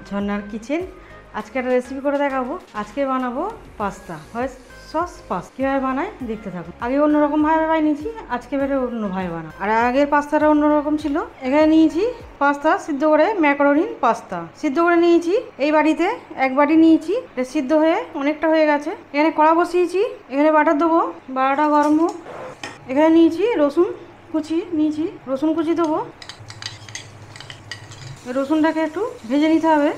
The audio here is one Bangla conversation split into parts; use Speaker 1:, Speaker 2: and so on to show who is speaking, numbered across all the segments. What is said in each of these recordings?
Speaker 1: ঝর্ণার কিচেন। আজকে একটা রেসিপি করে দেখাবো। আজকে বানাবো পাস্তা, হোয়াইট সস পাস্তা। কীভাবে বানায় দেখতে থাকুন। আগে অন্যরকমভাবে বানিয়েছি, আজকে বেড়ে অন্যভাবে বানাবো। আর আগের পাস্তাটা অন্যরকম ছিল। এখানে নিয়েছি পাস্তা সিদ্ধ করে, ম্যাকারোনি পাস্তা সিদ্ধ করে নিয়েছি। এই বাটিতে এক বাটি নিয়েছি, এটা সিদ্ধ হয়ে অনেকটা হয়ে গেছে। এখানে কড়া বসিয়েছি, এখানে বাটার দেবো, বাটাটা গরম হোক। এখানে নিয়েছি রসুন কুচি, রসুন কুচি দেবো। রসুনটাকে একটু ভেজে নিতে হবে,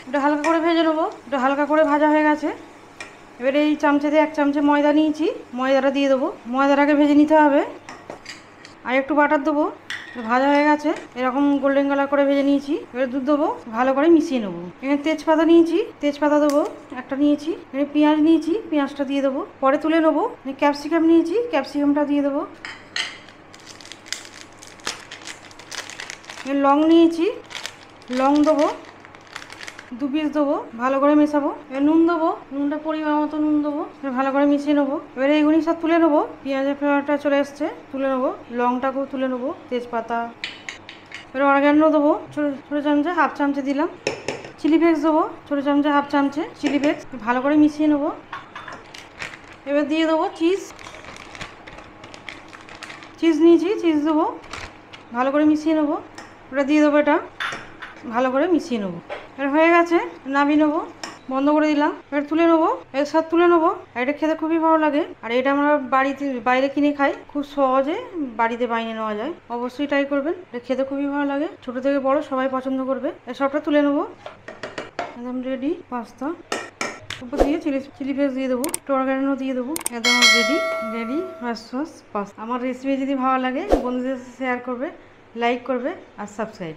Speaker 1: এটা হালকা করে ভেজে নেবো। এটা হালকা করে ভাজা হয়ে গেছে। এবারে এই চামচে দিয়ে 1 চামচে ময়দা নিয়েছি, ময়দাটা দিয়ে দেবো। ময়দাটাকে ভেজে নিতে হবে। আর একটু বাটার দেবো, ভাজা হয়ে গেছে, এরকম গোল্ডেন কালার করে ভেজে নিয়েছি। এবারে দুধ দেবো, ভালো করে মিশিয়ে নেবো। এখানে তেজপাতা নিয়েছি, তেজপাতা দেবো একটা নিয়েছি। এখানে পেঁয়াজ নিয়েছি, পেঁয়াজটা দিয়ে দেবো, পরে তুলে নেবো। ক্যাপসিকাম নিয়েছি, ক্যাপসিকামটা দিয়ে দেবো। লং নিয়েছি, লং দেবো 2 পিস দেবো, ভালো করে মেশাবো। এবার নুন দেবো, নুনটা পরিমাণ মতো নুন দেবো, ভালো করে মিশিয়ে নেবো। এবারে এইগুলি সব তুলে নেবো। পেঁয়াজের ফ্লেভারটা চলে এসছে, তুলে নেবো। লংটাকেও তুলে নেবো, তেজপাতা। এবারে অরগ্যানো দেবো, ছোটো চামচে 1/2 চামচে দিলাম। চিলি ফ্লেক্স দেবো, ছোটো চামচে 1/2 চামচে চিলি ফ্লেক্স, ভালো করে মিশিয়ে নেবো। এবার দিয়ে দেবো চিজ নিয়েছি, চিজ দেবো, ভালো করে মিশিয়ে নেবো। ওটা দিয়ে দেবো, এটা ভালো করে মিশিয়ে নেবো। এবার হয়ে গেছে, নামিয়ে নেবো, বন্ধ করে দিলাম। এবার তুলে নেবো, এর সাথে তুলে নেবো। আর এটা খেতে খুবই ভালো লাগে। আর এটা আমরা বাইরে কিনে খাই, খুব সহজে বাড়িতে বানিয়ে নেওয়া যায়। অবশ্যই ট্রাই করবেন, এটা খেতে খুবই ভালো লাগে। ছোটো থেকে বড় সবাই পছন্দ করবে। এর সবটা তুলে নেবো। একদম রেডি পাস্তা। উপর দিয়ে চিলি ফ্লেক্স দিয়ে দেবো, অরগ্যানো দিয়ে দেবো। একদম রেডি হোয়াইট সস পাস্তা। আমার রেসিপি যদি ভালো লাগে বন্ধুদের শেয়ার করবে, লাইক করবে আর সাবস্ক্রাইব।